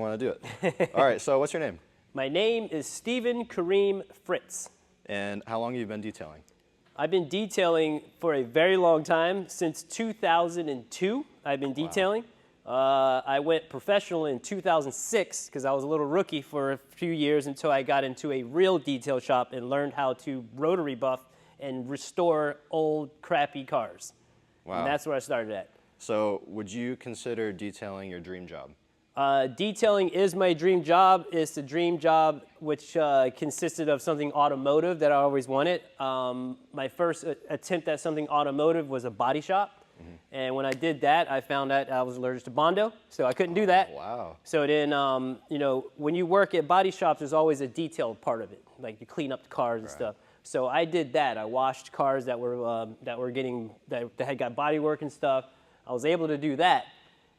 Want to do it. All right, so what's your name? My name is Steve Karim Fritz. And how long have you been detailing? I've been detailing for a very long time. Since 2002, I've been detailing. Wow. I went professional in 2006 because I was a little rookie for a few years until I got into a real detail shop and learned how to rotary buff and restore old, crappy cars. Wow. And that's where I started at. So would you consider detailing your dream job? Detailing is my dream job. It's a dream job which consisted of something automotive that I always wanted. My first attempt at something automotive was a body shop. Mm-hmm. And when I did that, I found out I was allergic to Bondo, so I couldn't do that. Wow. So then, you know, when you work at body shops, there's always a detailed part of it. Like you clean up the cars and stuff. So I did that. I washed cars that had got body work and stuff. I was able to do that.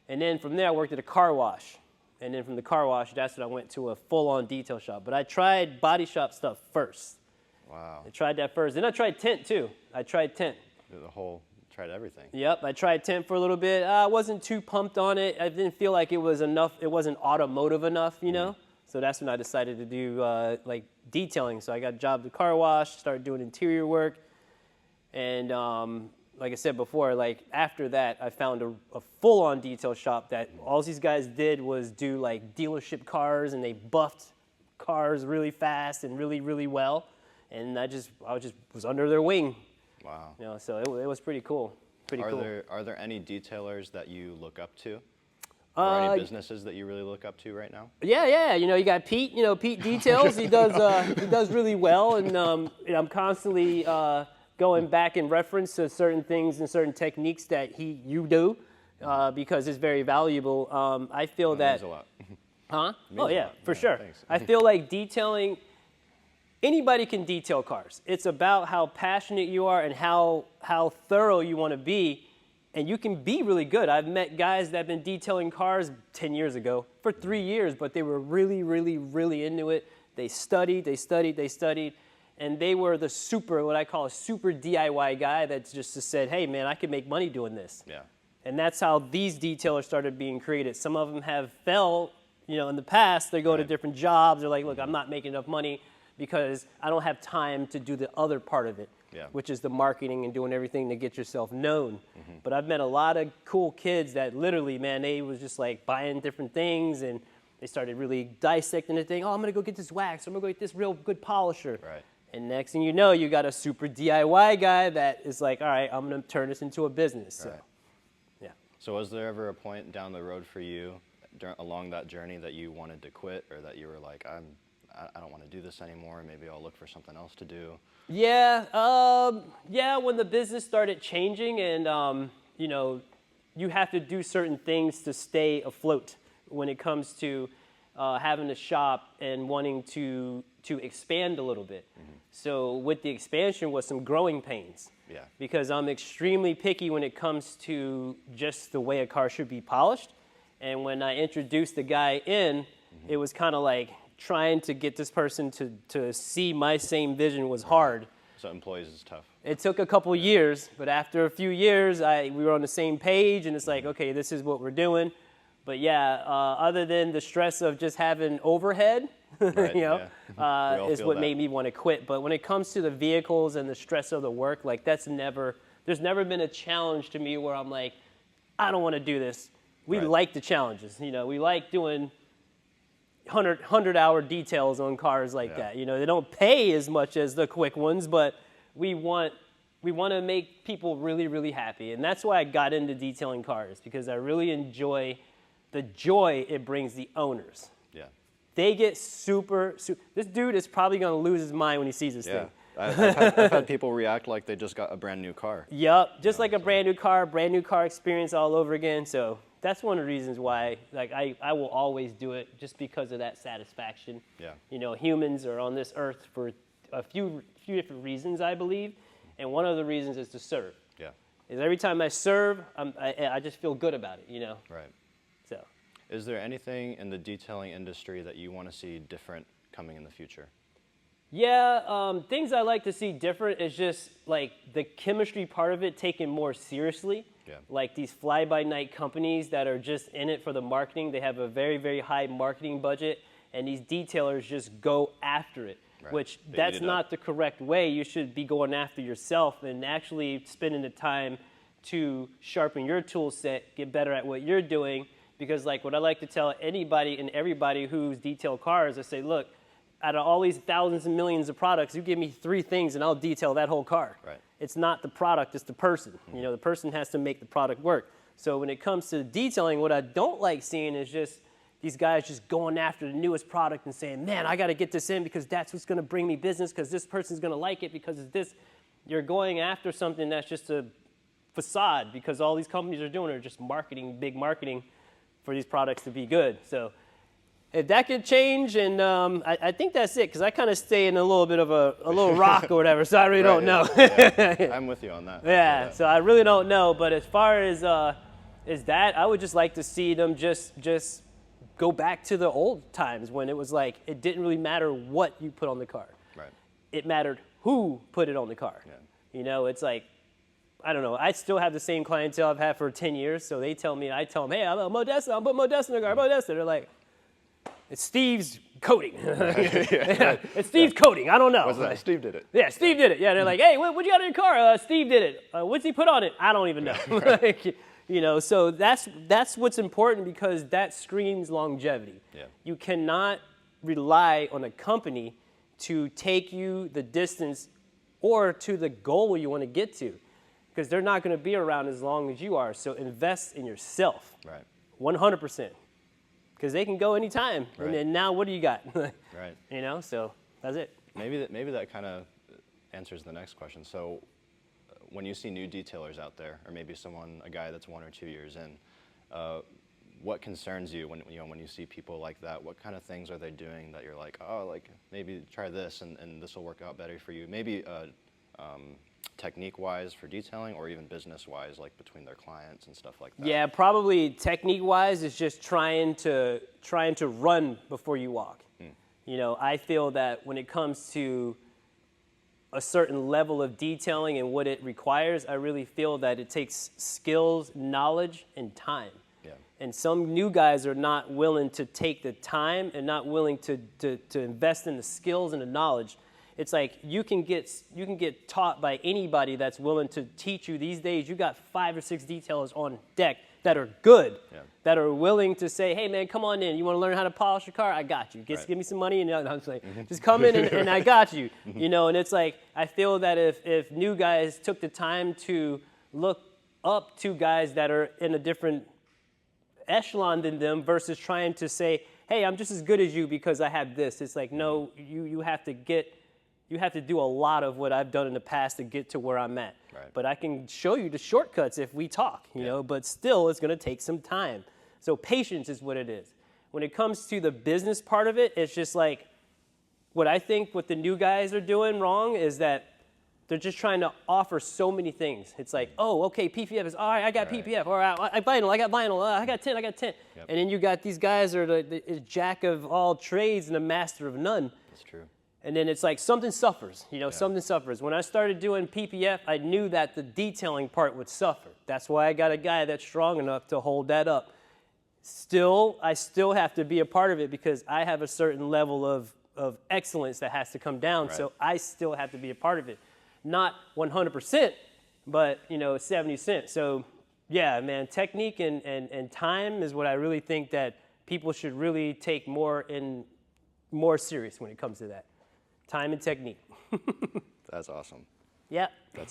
And then from there, I worked at a car wash. And then from the car wash, that's when I went to a full-on detail shop. But I tried body shop stuff first. Wow. I tried that first. Then I tried tint, too. I tried tint. Tried everything. Yep, I tried tint for a little bit. I wasn't too pumped on it. I didn't feel like it was enough. It wasn't automotive enough, you know? So that's when I decided to do, like, detailing. So I got a job at the car wash, started doing interior work. And like I said before, like after that, I found a full-on detail shop that all these guys did was do like dealership cars, and they buffed cars really fast and really, really well. And I just was under their wing. Wow. You know, so it was pretty cool. Are there any detailers that you look up to? Or any businesses that you really look up to right now? Yeah. You know, you got Pete. You know, Pete Details. He does really well, and I'm constantly going back in reference to certain things and certain techniques that you do, because it's very valuable. I feel that. Means a lot. Huh? Oh yeah, for sure. Thanks. I feel like detailing. Anybody can detail cars. It's about how passionate you are and how thorough you want to be, and you can be really good. I've met guys that have been detailing cars 10 years ago for 3 years, but they were really, really, really into it. They studied, and they were what I call a super DIY guy that just said, hey, man, I could make money doing this. Yeah. And that's how these detailers started being created. Some of them have fell, you know, in the past. They go to different jobs. They're like, look, I'm not making enough money because I don't have time to do the other part of it, which is the marketing and doing everything to get yourself known. Mm-hmm. But I've met a lot of cool kids that literally, man, they was just like buying different things, and they started really dissecting the thing. Oh, I'm going to go get this wax. I'm going to go get this real good polisher. Right. And next thing you know, you got a super DIY guy that is like, all right, I'm going to turn this into a business. Right. So, yeah. So was there ever a point down the road for you along that journey that you wanted to quit, or that you were like, I don't want to do this anymore, maybe I'll look for something else to do? Yeah, when the business started changing, and you know, you have to do certain things to stay afloat when it comes to having a shop and wanting to expand a little bit. Mm-hmm. So with the expansion was some growing pains. Yeah. Because I'm extremely picky when it comes to just the way a car should be polished. And when I introduced the guy in, it was kind of like trying to get this person to see my same vision was hard. So employees is tough. It took a couple years, but after a few years, we were on the same page, and it's like, okay, this is what we're doing. But yeah, other than the stress of just having overhead, right, you know, is what made me want to quit. But when it comes to the vehicles and the stress of the work, like there's never been a challenge to me where I'm like, I don't want to do this. We like the challenges, you know, we like doing 100-hour details on cars like that. You know, they don't pay as much as the quick ones, but we want to make people really, really happy. And that's why I got into detailing cars, because I really enjoy the joy it brings the owners. Yeah. They get this dude is probably going to lose his mind when he sees this thing. I've had people react like they just got a brand new car. Yep, just like a brand new car experience all over again. So that's one of the reasons why, like, I will always do it, just because of that satisfaction. Yeah. You know, humans are on this earth for a few different reasons, I believe, and one of the reasons is to serve. Yeah. Is every time I serve, I just feel good about it, you know. Right. So. Is there anything in the detailing industry that you want to see different coming in the future? Yeah, things I like to see different is just like the chemistry part of it taken more seriously. Yeah. Like these fly-by-night companies that are just in it for the marketing. They have a very, very high marketing budget, and these detailers just go after it, Right. which They eat that's it not up. the correct way. You should be going after yourself and actually spending the time to sharpen your tool set, get better at what you're doing. Because like what I like to tell anybody and everybody who's detailed cars, I say, look, out of all these thousands and millions of products, you give me 3 things and I'll detail that whole car. Right. It's not the product, it's the person. You know, the person has to make the product work. So when it comes to detailing, what I don't like seeing is just these guys just going after the newest product and saying, man, I got to get this in because that's what's going to bring me business because this person's going to like it because of this. You're going after something that's just a facade because all these companies are doing are just marketing, big marketing for these products to be good. So if that could change, and I think that's it, because I kind of stay in a little bit of a little rock or whatever, so I really don't know. Yeah. I'm with you on that. Yeah, so I really don't know. But as far as that, I would just like to see them just go back to the old times when it was like it didn't really matter what you put on the car. Right. It mattered who put it on the car. Yeah. You know, it's like, I don't know. I still have the same clientele I've had for 10 years, so they tell me, I tell them, hey, I'm a Modesta, I'll put Modesta in the car, Modesta. They're like, it's Steve's coating. It's Steve's coating. I don't know. What's that? Steve did it. Yeah, Steve did it. Yeah, they're like, hey, what you got in your car? Steve did it. What's he put on it? I don't even know. Like, you know, so that's what's important because that screams longevity. Yeah. You cannot rely on a company to take you the distance or to the goal you want to get to because they're not going to be around as long as you are. So invest in yourself. Right. 100%. Because they can go anytime. Right. And then now what do you got? Right. You know, so that's it. Maybe that kind of answers the next question. So when you see new detailers out there, or maybe a guy that's 1 or 2 years in, what concerns you when you see people like that? What kind of things are they doing that you're like, oh, like maybe try this and this will work out better for you? Maybe technique-wise for detailing, or even business-wise, like between their clients and stuff like that. Yeah, probably technique-wise is just trying to run before you walk. You know, I feel that when it comes to a certain level of detailing and what it requires, I really feel that it takes skills, knowledge, and time. Yeah. And some new guys are not willing to take the time and not willing to invest in the skills and the knowledge. It's like you can get taught by anybody that's willing to teach you. These days, you got 5 or 6 detailers on deck that are good, that are willing to say, hey, man, come on in. You want to learn how to polish your car? I got you. Just give me some money. And I'm just like, just come in and I got you. You know, and it's like, I feel that if new guys took the time to look up to guys that are in a different echelon than them versus trying to say, hey, I'm just as good as you because I have this. It's like, no, you have to do a lot of what I've done in the past to get to where I'm at. Right. But I can show you the shortcuts if we talk, you know, but still it's going to take some time. So patience is what it is. When it comes to the business part of it, it's just like what I think what the new guys are doing wrong is that they're just trying to offer so many things. It's like, oh, okay, PPF is, all right, I got PPF. All right, I got vinyl. I got 10. Yep. And then you got these guys that are the jack of all trades and a master of none. That's true. And then it's like something suffers, you know, something suffers. When I started doing PPF, I knew that the detailing part would suffer. That's why I got a guy that's strong enough to hold that up. I still have to be a part of it because I have a certain level of excellence that has to come down. Right. So I still have to be a part of it. Not 100%, but, you know, 70%. So, yeah, man, technique and time is what I really think that people should really take more serious when it comes to that. Time and technique. That's awesome. Yeah. That's